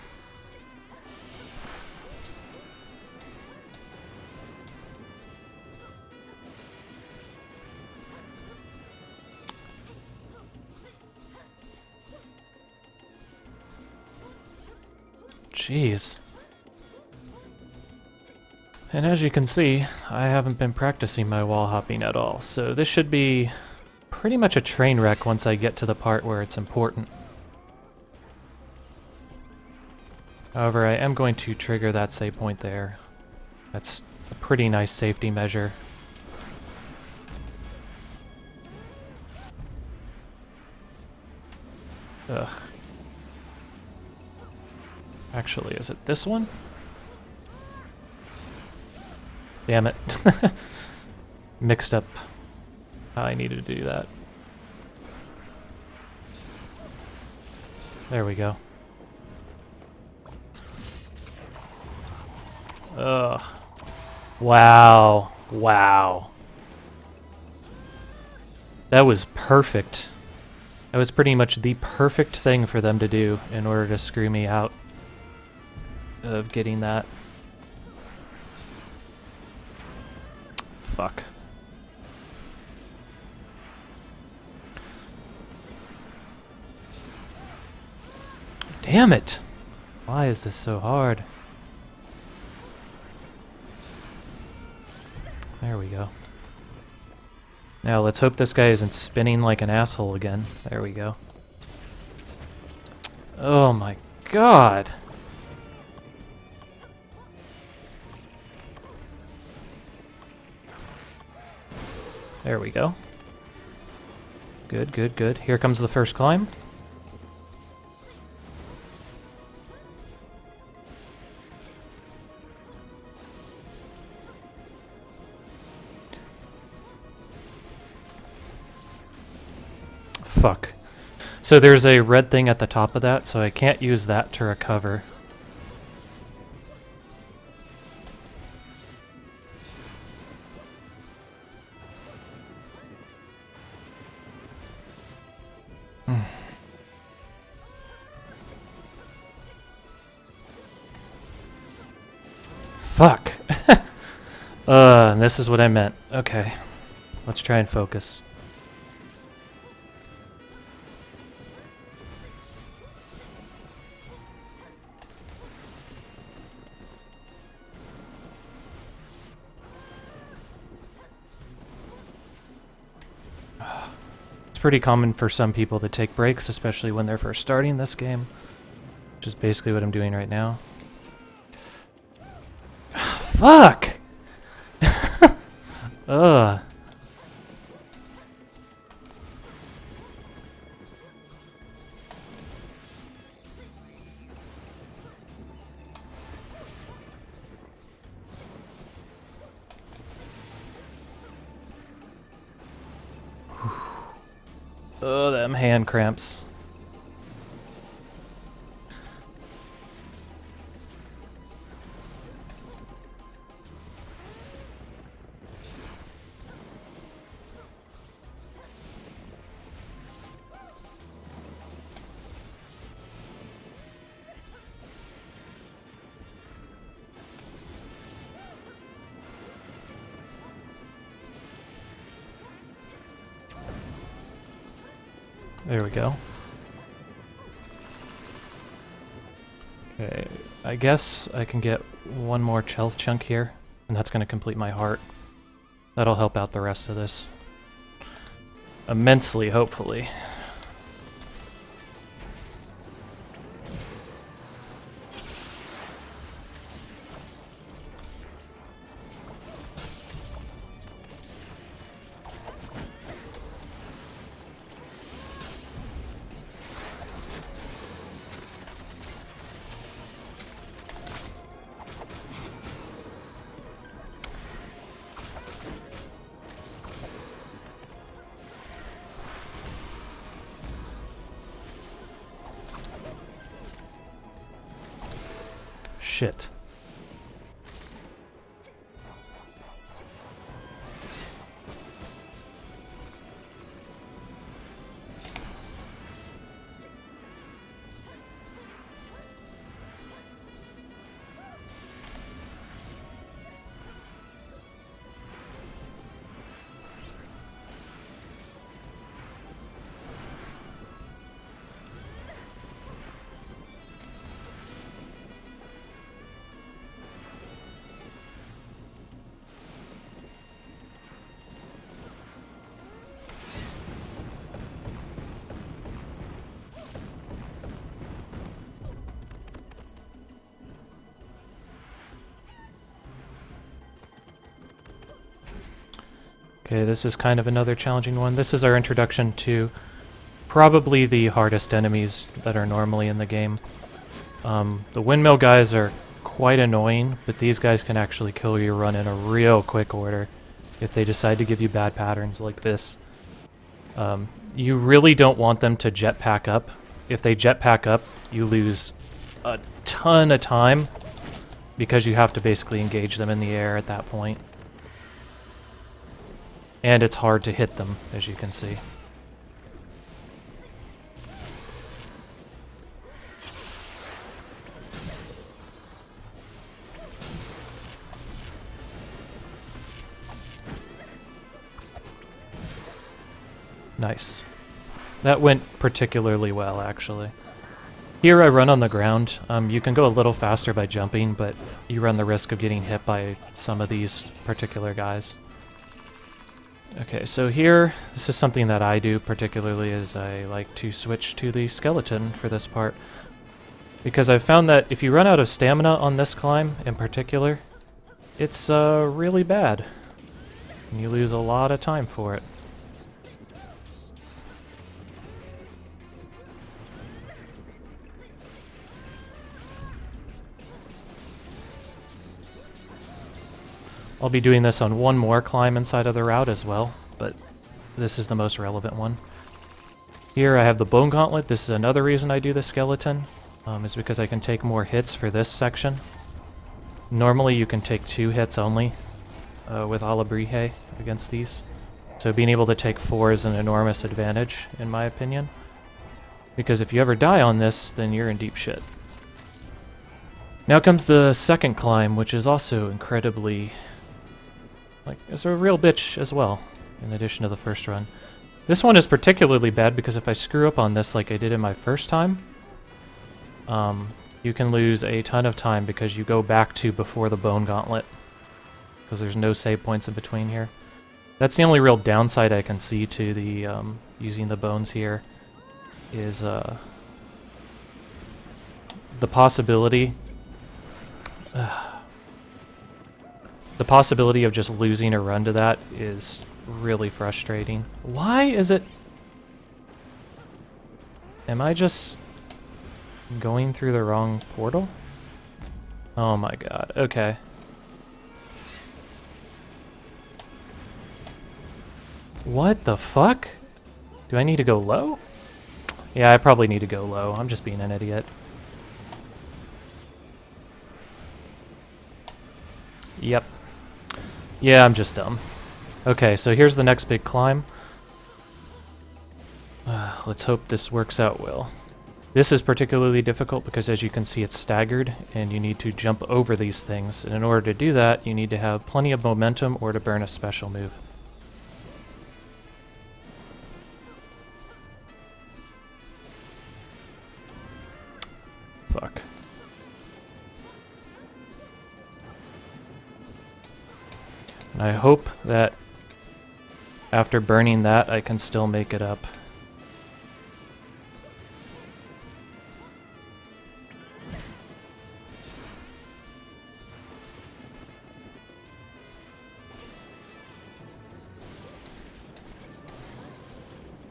Jeez. And as you can see, I haven't been practicing my wall hopping at all, so this should be pretty much a train wreck once I get to the part where it's important. However, I am going to trigger that save point there. That's a pretty nice safety measure. Ugh. Actually, is it this one? Damn it. Mixed up how I needed to do that. There we go. Ugh. Wow. Wow. That was perfect. That was pretty much the perfect thing for them to do in order to screw me out of getting that. Fuck. Damn it! Why is this so hard? There we go. Now let's hope this guy isn't spinning like an asshole again. There we go. Oh my god! There we go. Good, good, good. Here comes the first climb. Fuck. So there's a red thing at the top of that, so I can't use that to recover. Fuck. And this is what I meant. Okay. Let's try and focus. It's pretty common for some people to take breaks, especially when they're first starting this game, which is basically what I'm doing right now. Fuck! Ugh. Oh, them hand cramps. There we go. Okay, I guess I can get one more health chunk here, and that's going to complete my heart. That'll help out the rest of this immensely, hopefully. Shit. Okay, this is kind of another challenging one. This is our introduction to probably the hardest enemies that are normally in the game. The windmill guys are quite annoying, but these guys can actually kill your run in a real quick order if they decide to give you bad patterns like this. You really don't want them to jetpack up. If they jetpack up, you lose a ton of time because you have to basically engage them in the air at that point. And it's hard to hit them, as you can see. Nice. That went particularly well, actually. Here I run on the ground. You can go a little faster by jumping, but you run the risk of getting hit by some of these particular guys. Okay, so here, this is something that I do particularly, is I like to switch to the skeleton for this part. Because I've found that if you run out of stamina on this climb in particular, it's really bad. And you lose a lot of time for it. I'll be doing this on one more climb inside of the route as well, but this is the most relevant one. Here I have the bone gauntlet. This is another reason I do the skeleton, is because I can take more hits for this section. Normally you can take 2 hits only with Alabrije against these. So being able to take 4 is an enormous advantage, in my opinion. Because if you ever die on this, then you're in deep shit. Now comes the second climb, which is also incredibly... it's a real bitch as well, in addition to the first run. This one is particularly bad because if I screw up on this like I did in my first time, you can lose a ton of time because you go back to before the bone gauntlet. Because there's no save points in between here. That's the only real downside I can see to the using the bones here, is the possibility... the possibility of just losing a run to that is really frustrating. Why is it... Am I just going through the wrong portal? Oh my god, okay. What the fuck? Do I need to go low? Yeah, I probably need to go low. I'm just being an idiot. Yep. Yeah, I'm just dumb. Okay, so here's the next big climb. Let's hope this works out well. This is particularly difficult because, as you can see, it's staggered, and you need to jump over these things. And in order to do that, you need to have plenty of momentum or to burn a special move. Fuck. And I hope that after burning that, I can still make it up.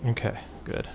Okay, good.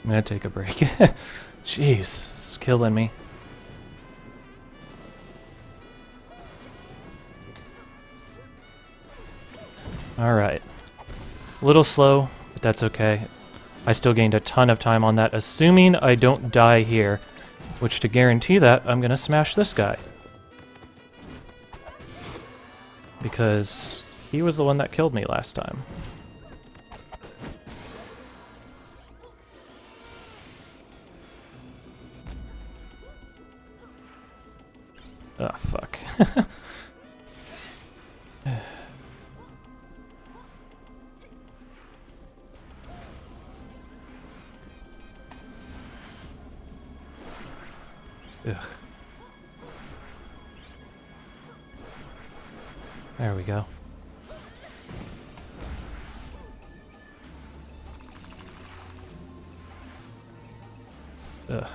I'm gonna take a break. Jeez, this is killing me. Alright. A little slow, but that's okay. I still gained a ton of time on that, assuming I don't die here. Which, to guarantee that, I'm gonna smash this guy. Because he was the one that killed me last time. Oh, fuck. Ugh. There we go.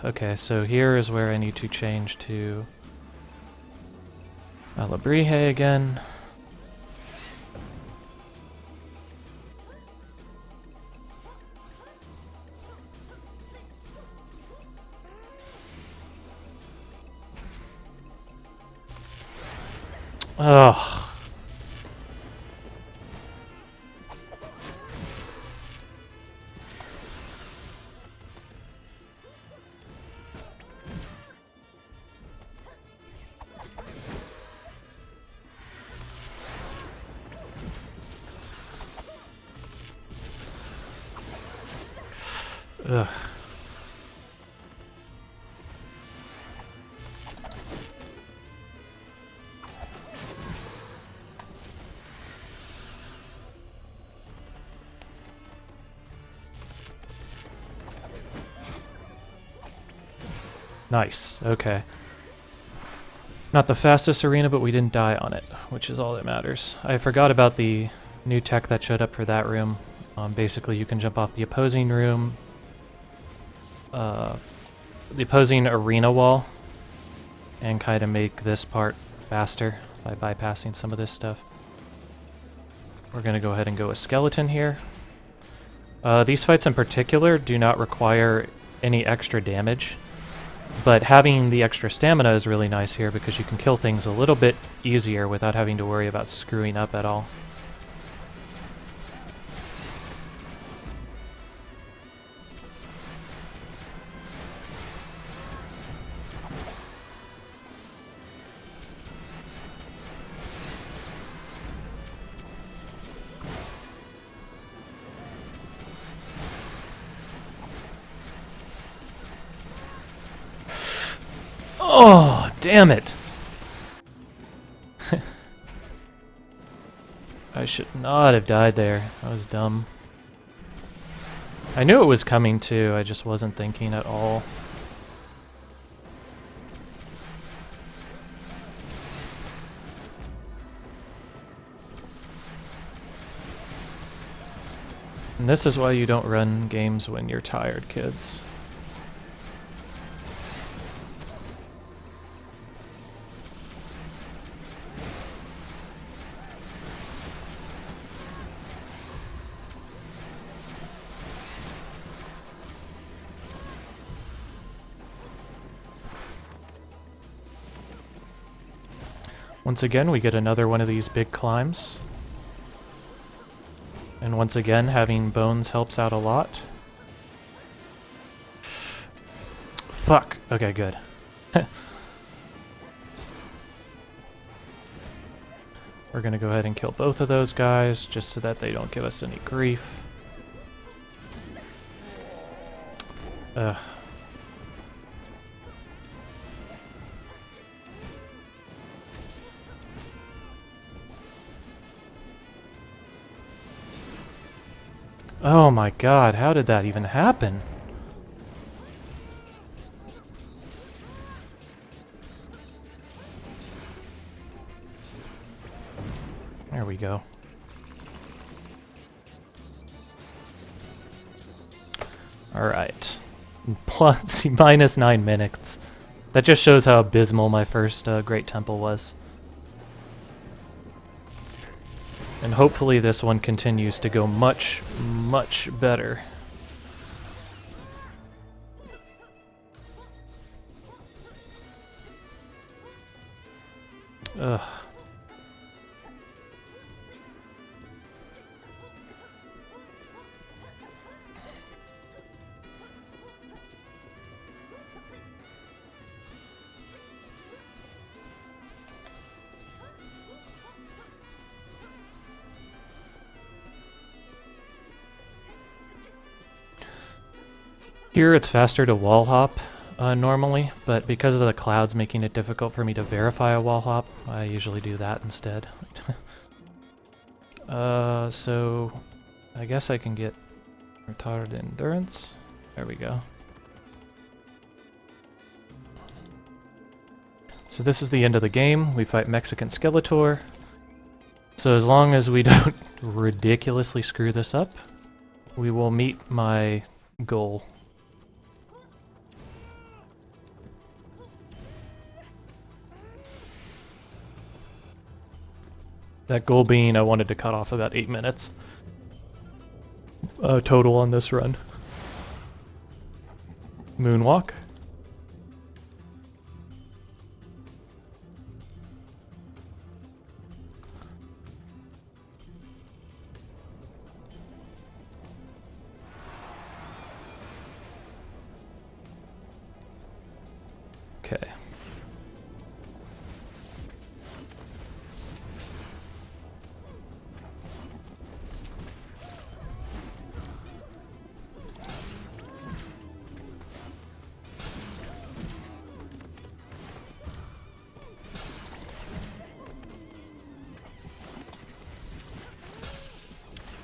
Okay, so here is where I need to change to Alabrije again. Ugh. Ugh. Nice, okay. Not the fastest arena, but we didn't die on it, which is all that matters. I forgot about the new tech that showed up for that room. Basically, you can jump off the opposing room, the opposing arena wall, and kind of make this part faster by bypassing some of this stuff. We're going to go ahead and go with skeleton here. These fights in particular do not require any extra damage. But having the extra stamina is really nice here because you can kill things a little bit easier without having to worry about screwing up at all. Oh, damn it! I should not have died there. That was dumb. I knew it was coming too, I just wasn't thinking at all. And this is why you don't run games when you're tired, kids. Once again, we get another one of these big climbs. And once again, having bones helps out a lot. Fuck. Okay, good. We're gonna go ahead and kill both of those guys, just so that they don't give us any grief. Ugh. Oh my god, how did that even happen? There we go. Alright. Plus, minus 9 minutes. That just shows how abysmal my first Great Temple was. And hopefully this one continues to go much, much better. Ugh. Here it's faster to wall hop normally, but because of the clouds making it difficult for me to verify a wall hop, I usually do that instead. So I guess I can get retarded endurance. There we go. So this is the end of the game. We fight Mexican Skeletor. So as long as we don't ridiculously screw this up, we will meet my goal. That goal being I wanted to cut off about 8 minutes total on this run. Moonwalk. Okay.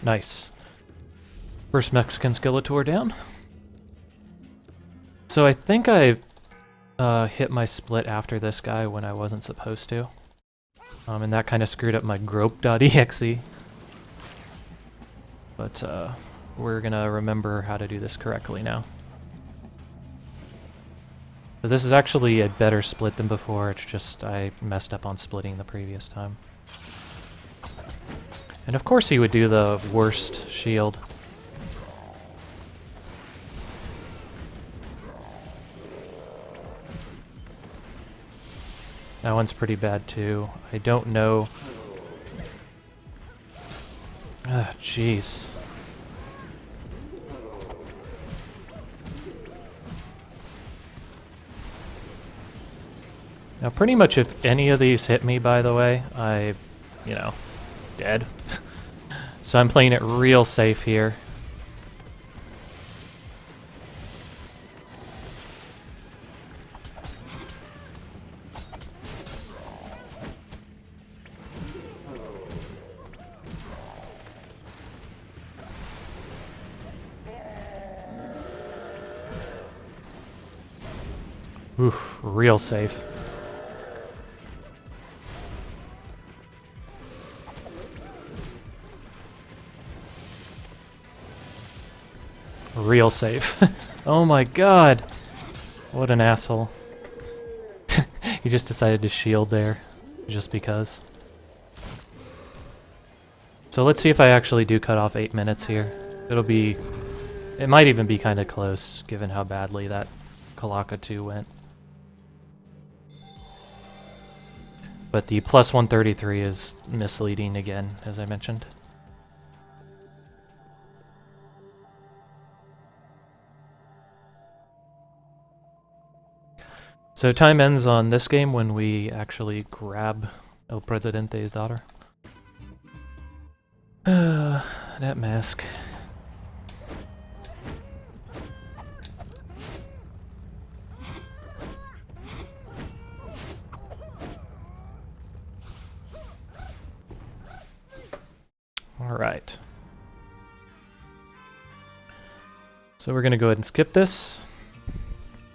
Nice. First Mexican Skeletor down. So I think I hit my split after this guy when I wasn't supposed to. And that kind of screwed up my grope.exe. But we're gonna remember how to do this correctly now. So this is actually a better split than before, it's just I messed up on splitting the previous time. And of course he would do the worst shield. That one's pretty bad too. I don't know. Ah, jeez. Now pretty much if any of these hit me, by the way, you know, dead. So I'm playing it real safe here. Oof, real safe. Real safe. Oh my god! What an asshole. He just decided to shield there, just because. So let's see if I actually do cut off 8 minutes here. It might even be kind of close, given how badly that Kalaka 2 went. But the plus 133 is misleading again, as I mentioned. So time ends on this game when we actually grab El Presidente's daughter. That mask. Alright. So we're going to go ahead and skip this.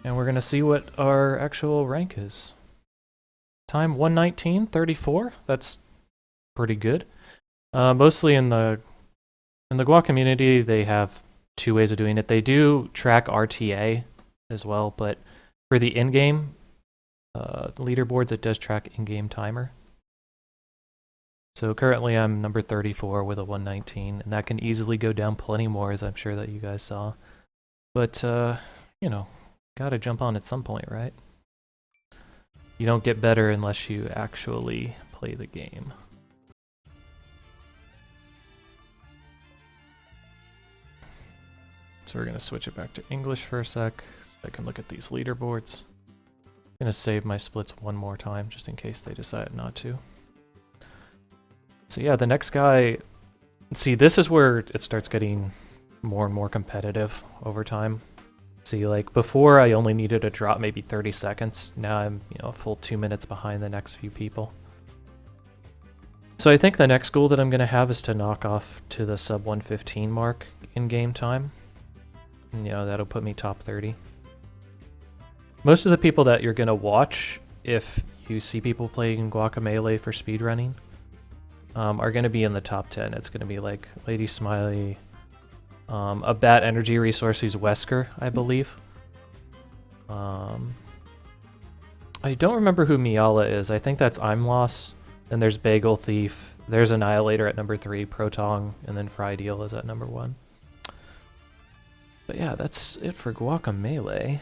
And we're going to see what our actual rank is. Time 1:19:34. That's pretty good. Mostly in the Guac community, they have two ways of doing it. They do track RTA as well, but for the in-game leaderboards, it does track in-game timer. So currently I'm number 34 with a 119, and that can easily go down plenty more, as I'm sure that you guys saw. But, you know, gotta jump on at some point, right? You don't get better unless you actually play the game. So we're gonna switch it back to English for a sec, so I can look at these leaderboards. I'm gonna save my splits one more time, just in case they decide not to. So yeah, the next guy... See, this is where it starts getting more and more competitive over time. See, like, before I only needed to drop maybe 30 seconds. Now I'm, you know, a full 2 minutes behind the next few people. So I think the next goal that I'm going to have is to knock off to the sub 115 mark in game time. And, you know, that'll put me top 30. Most of the people that you're going to watch, if you see people playing Guacamelee for speedrunning, are going to be in the top 10. It's going to be like Lady Smiley, a Bat Energy Resource who's Wesker, I believe. I don't remember who Miala is. I think that's I'm Lost. Then there's Bagel Thief. There's Annihilator at number 3, Protong, and then Frideal is at number 1. But yeah, that's it for Guacamelee.